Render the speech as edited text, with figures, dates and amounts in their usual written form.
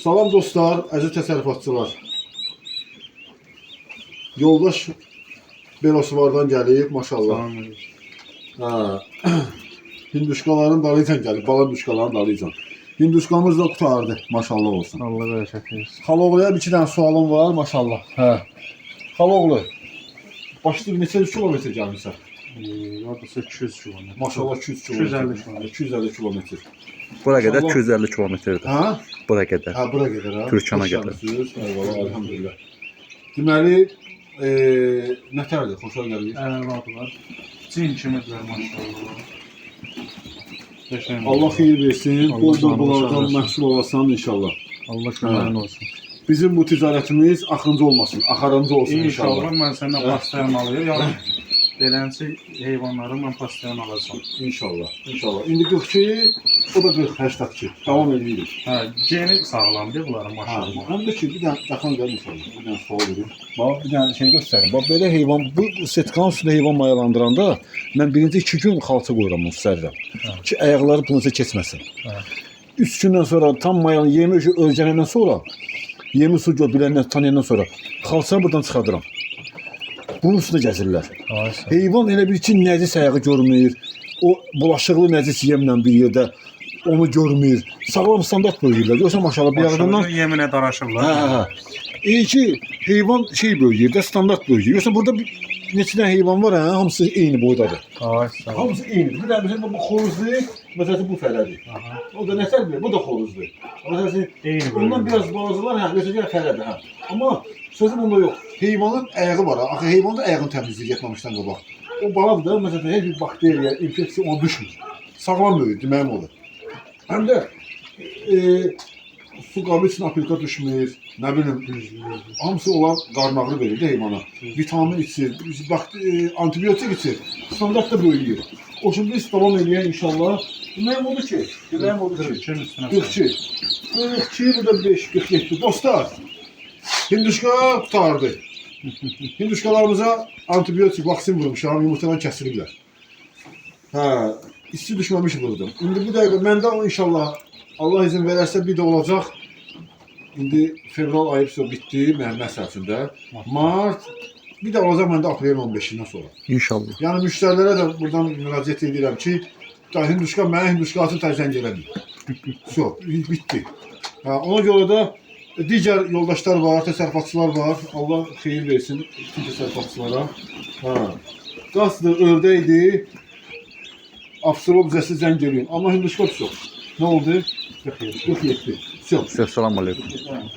Salam dostlar, əziz təsərrüfatçılar. Yoldaş Belosivardan gəlib, maşallah. Hə. Hinduşkaların dalıcan gəlib, bala hinduşkaların dalıcan. Hinduşkamız da qutardı, maşallah olsun. Allah bərəkət versin. Xaloğluya bir iki dənə sualım var, maşallah. Hə. Xaloğlu, başlayıb neçə kilometr gəlmişsən? Oradasa 200 kilometr. Maşallah 200 kilometr. 250 kilometr. Bura qədər 250 kilometrdir. Hə? Bura qədər. Hə, bura qədər ha. Türkana qədər. Eyvallah, elhamdülillah. Deməli, nətərdir, xoşa gəlir? Əladılar. Cin kimidirlər maşallah. Qəşəng. Allah xeyir versin, Allah bol canını bunlardan sağ olsun. məhsul olasan inşallah. Allah köməyin olsun. Bizim bu ticarətimiz axırıncı olmasın, axarıncı olsun inşallah. İnşallah mən səndən pastayam alayım. Yəni belənçi heyvanları mən pastayam alacağam. İnşallah, inşallah. İndi 42, o da 40, 82. Davam edirik. Hə, geni sağlamdır bunların Ha, maşallah. həm də ki, bir dənə yaxın gəl inşallah. Bir dənə sual verim. Bax, bir dənə şey göstərim. Bax, belə heyvan, bu setkanın üstündə heyvan mayalandıranda mən birinci 2 gün xalça qoyuram onu sərirəm. Ki, ayaqları pınıza keçməsin. 3 gündən sonra tam mayalan yemi ölçənəndən sonra, yemi su biləndən, tanıyandan sonra xalçanı buradan çıxardıram. Bunun üstündə gəzirlər. Heyvan elə bir ki, nəcis ayağı görmür. O bulaşıqlı nəcis yemlə bir yerdə onu görmür. Sağlam standart böyüyürlər. Yoxsa maşallah bir Maşallah yandan yeminə daraşırlar. hə. İyi ki, heyvan şey böyüyür də, standart böyüyür. Yoxsa burada neçə dənə heyvan var, hə, hamısı eyni boydadır. Ay sağ ol. Hamısı eynidir. Bir də bizim bu xoruzlu, məsələn bu fələdir. O da nətər bilir, bu da xoruzlu. Məsələn, Eyni ondan bölümdə. biraz balacalar, hə, məsələn fələdir, hə. Amma sözüm onda yox. Heyvanın ayağı var, ha. Axı heyvanda ayağını təmizləyir getməmişdən qabaq. O baladır da, məsələn, heç bir bakteriya, infeksiya ona düşmür. Sağlam böyüdür, deməyim olur. Həm də su qabı üçün apilka düşmür, nə bilim, hamısı olan qarmaqlı verir də heyvana. Vitamin içir, antibiotik içir, standart da böyüyür. O şimdi biz davam eləyək inşallah. Deməyim odur ki, 42'nin üstüne. 42, 42, burada 5, 47. Dostlar, hinduşka qutardı. Hinduşkalarımıza antibiotik, vaksin vurmuşam, yumurtadan kəsilirlər. Hə, isti düşməmiş vurdum. İndi bu dəqiqə məndə inşallah Allah izin verərsə bir də olacaq. İndi fevral ayı bitdi mənim məsələsində. Mart bir də olacaq məndə aprelin 15-dən sonra. İnşallah. Yəni müştərilərə də buradan müraciət edirəm ki, hinduşka mənə hinduşkasını təzəng eləməyin. Çox, bitdi. Hə, ona görə də digər yoldaşlar var, təsərrüfatçılar var. Allah xeyir versin bütün təsərrüfatçılara. Hə. Qazdır, ördəkdir. Absurd bizəsi zəng eləyin. Amma hinduşka çox. Nə oldu? 47. Çox. Selamun aleyküm.